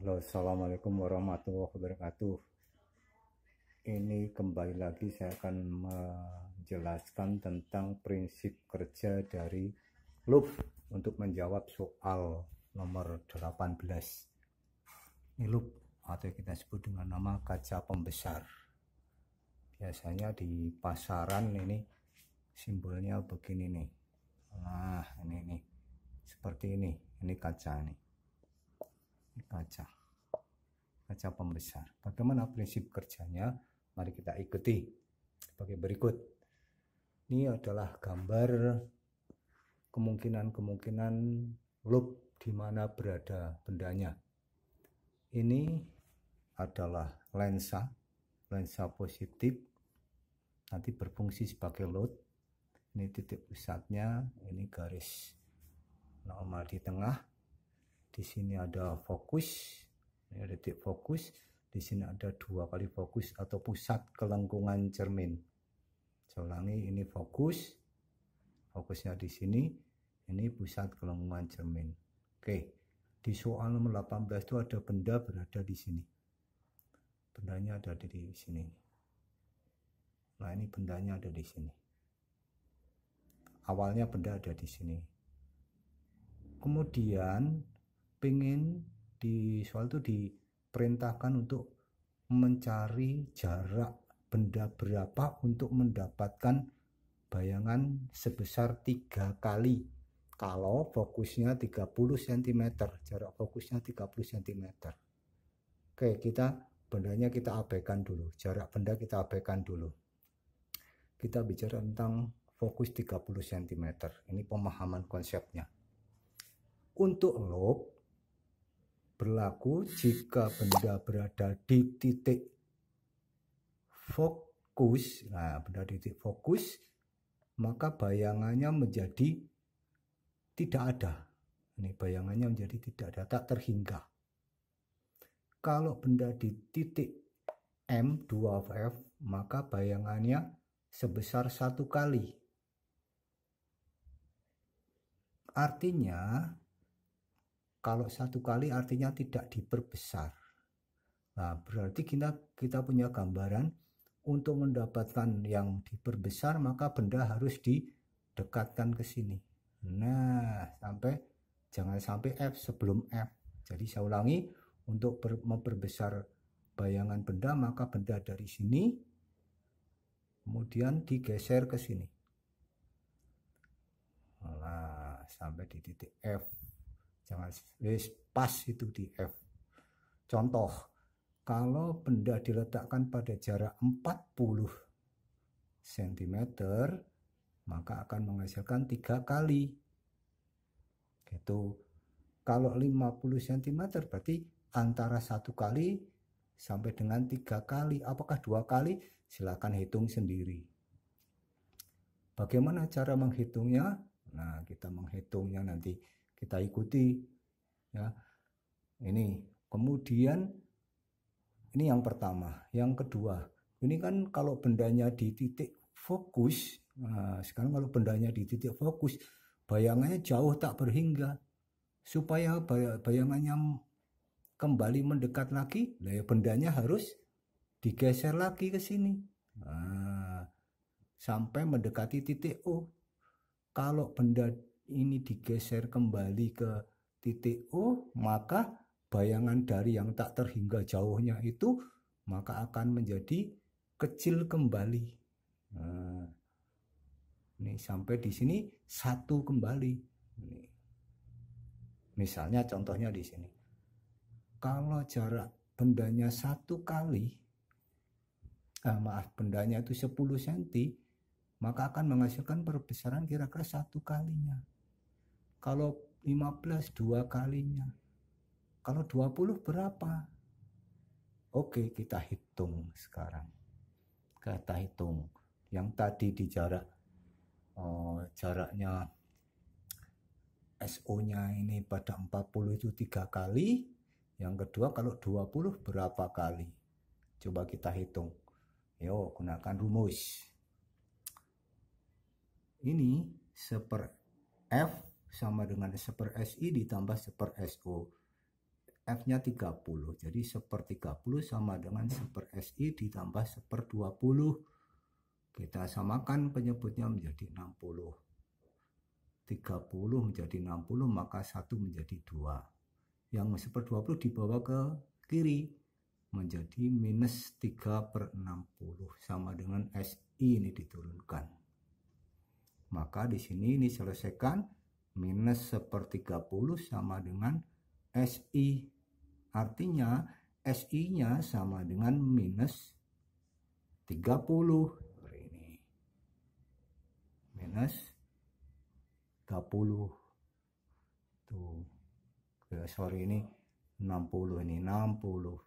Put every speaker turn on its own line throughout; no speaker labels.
Halo, assalamualaikum warahmatullahi wabarakatuh. Ini kembali lagi saya akan menjelaskan tentang prinsip kerja dari loop untuk menjawab soal nomor 18. Ini loop atau kita sebut dengan nama kaca pembesar. Biasanya di pasaran ini simbolnya begini nih. Nah, ini nih. Seperti ini kaca nih. Ini kaca pembesar. Bagaimana prinsip kerjanya? Mari kita ikuti sebagai berikut. Ini adalah gambar kemungkinan loop di mana berada bendanya. Ini adalah lensa positif, nanti berfungsi sebagai load. Ini titik pusatnya, ini garis normal di tengah. Di sini ada fokus. Ini ada titik fokus, di sini ada 2 kali fokus atau pusat kelengkungan cermin. Saya ulangi, ini fokusnya di sini, ini pusat kelengkungan cermin. Oke, di soal nomor 18 itu ada benda berada di sini. Bendanya ada di sini. Nah, ini bendanya ada di sini. Awalnya benda ada di sini. Kemudian pengen di soal itu diperintahkan untuk mencari jarak benda berapa untuk mendapatkan bayangan sebesar 3 kali kalau fokusnya 30 cm, jarak fokusnya 30 cm. Oke, bendanya kita abaikan dulu, jarak benda kita abaikan dulu. Kita bicara tentang fokus 30 cm. Ini pemahaman konsepnya. Untuk loop berlaku jika benda berada di titik fokus. Nah, benda di titik fokus, maka bayangannya menjadi tidak ada. Ini bayangannya menjadi tidak ada, tak terhingga. Kalau benda di titik M 2F, maka bayangannya sebesar 1 kali. Artinya, kalau 1 kali artinya tidak diperbesar. Nah, berarti kita punya gambaran untuk mendapatkan yang diperbesar, maka benda harus didekatkan ke sini. Nah, jangan sampai F sebelum F. Jadi saya ulangi, untuk memperbesar bayangan benda, maka benda dari sini kemudian digeser ke sini. Nah, sampai di titik F. Jangan pas itu di F. Contoh, kalau benda diletakkan pada jarak 40 cm, maka akan menghasilkan 3 kali. Gitu. Kalau 50 cm berarti antara 1 kali sampai dengan 3 kali. Apakah 2 kali? Silakan hitung sendiri. Bagaimana cara menghitungnya? Nah, kita menghitungnya nanti kita ikuti ya. Ini kemudian ini yang pertama. Yang kedua, ini kan kalau bendanya di titik fokus. Nah, sekarang kalau bendanya di titik fokus, bayangannya jauh tak berhingga. Supaya bayangannya kembali mendekat lagi, ya bendanya harus digeser lagi ke sini. Nah, sampai mendekati titik O. Kalau benda ini digeser kembali ke titik O, maka bayangan dari yang tak terhingga jauhnya itu maka akan menjadi kecil kembali. Nah, ini sampai di sini 1 kembali. Ini. Misalnya contohnya di sini. Kalau jarak bendanya 1 kali, bendanya itu 10 cm, maka akan menghasilkan perbesaran kira-kira 1 kalinya. Kalau 15, 2 kalinya. Kalau 20 berapa? Oke, kita hitung sekarang. Kita hitung. Yang tadi di jaraknya SO-nya ini pada 40 itu 3 kali. Yang kedua kalau 20 berapa kali? Coba kita hitung. Yuk, gunakan rumus. Ini 1/F sama dengan 1/SI ditambah 1/SO. F-nya 30. Jadi 1/30 sama dengan 1/SI ditambah 1/20. Kita samakan penyebutnya menjadi 60. 30 menjadi 60, maka 1 menjadi 2. Yang 1/20 dibawa ke kiri menjadi minus 3/60 sama dengan SI ini diturunkan. Maka di sini ini selesaikan, minus 1/30 sama dengan SI. Artinya SI-nya sama dengan minus 30. Ini minus 30. Tuh. Sorry, ini 60, ini 60.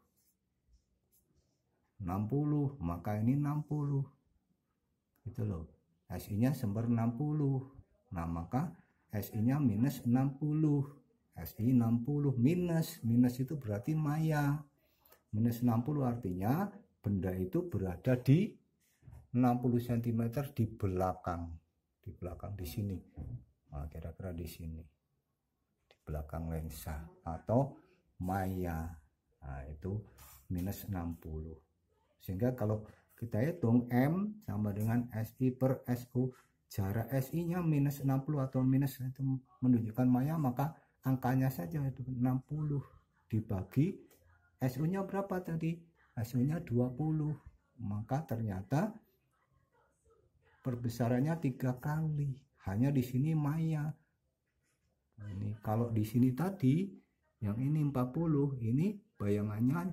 60, maka ini 60. Gitu loh. SI-nya 1/60. Nah, maka SI-nya minus 60. SI 60 minus itu berarti maya. Minus 60 artinya benda itu berada di 60 cm di belakang. Di belakang di sini. Nah, kira-kira di sini. Di belakang lensa atau maya. Nah, itu minus 60. Sehingga kalau kita hitung M sama dengan SI per SU, jarak SI-nya minus 60 atau minus itu menunjukkan maya, maka angkanya saja itu 60 dibagi SU-nya berapa tadi? SU-nya 20. Maka ternyata perbesarannya 3 kali. Hanya di sini maya. Ini kalau di sini tadi yang ini 40, ini bayangannya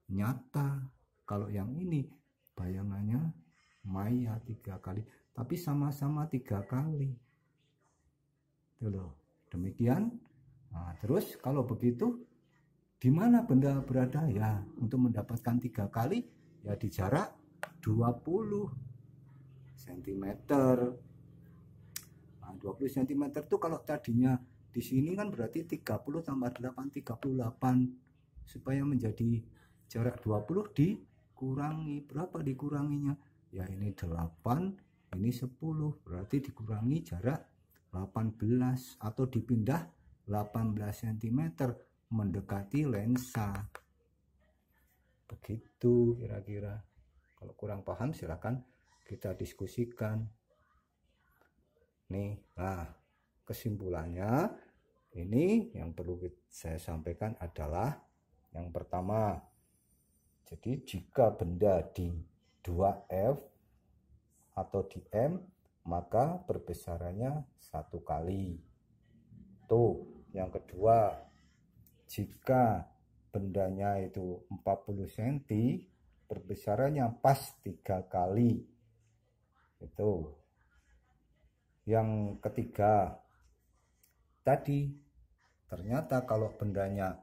nyata. Kalau yang ini bayangannya maya 3 kali, tapi sama-sama 3 kali. Itu loh. Demikian. Nah, terus kalau begitu di mana benda berada? Ya, untuk mendapatkan 3 kali ya di jarak 20 cm. Nah, 20 cm itu kalau tadinya di sini kan berarti 30 tambah 8 38. Supaya menjadi jarak 20 dikurangi. Berapa dikuranginya? Ya ini 8, ini 10. Berarti dikurangi jarak 18 atau dipindah 18 cm mendekati lensa. Begitu kira-kira. Kalau kurang paham silakan kita diskusikan. Nih, nah kesimpulannya ini yang perlu saya sampaikan adalah yang pertama. Jadi jika benda di 2F atau di M, maka perbesarannya 1 kali. Tuh, yang kedua, jika bendanya itu 40 cm, perbesarannya pas 3 kali. Itu. Yang ketiga, tadi ternyata kalau bendanya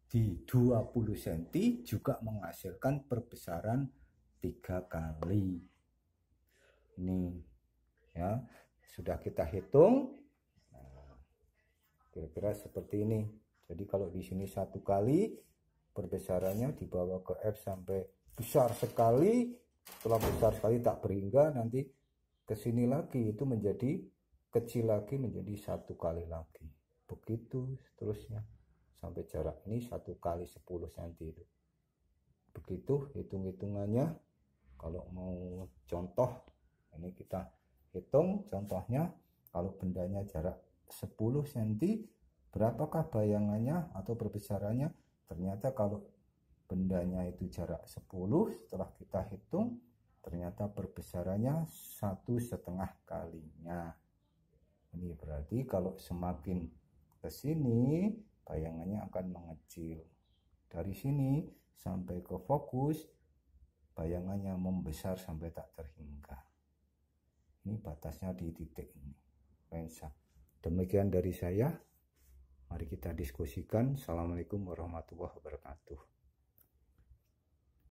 di 20 cm juga menghasilkan perbesaran 3 kali. Ini ya, sudah kita hitung. Kira-kira seperti ini. Jadi kalau di sini 1 kali, perbesarannya dibawa ke F sampai besar sekali. Setelah besar sekali tak berhingga, nanti ke sini lagi itu menjadi kecil lagi, menjadi 1 kali lagi. Begitu seterusnya sampai jarak ini 1 kali 10 cm itu. Begitu hitung-hitungannya. Kalau mau contoh, ini kita hitung contohnya. Kalau bendanya jarak 10 cm, berapakah bayangannya atau perbesarannya? Ternyata kalau bendanya itu jarak 10, setelah kita hitung ternyata perbesarannya 1,5 kalinya. Ini berarti kalau semakin ke sini bayangannya akan mengecil. Dari sini sampai ke fokus bayangannya membesar sampai tak terhingga. Ini batasnya di titik ini lensa. Demikian dari saya. Mari kita diskusikan. Assalamualaikum warahmatullahi wabarakatuh.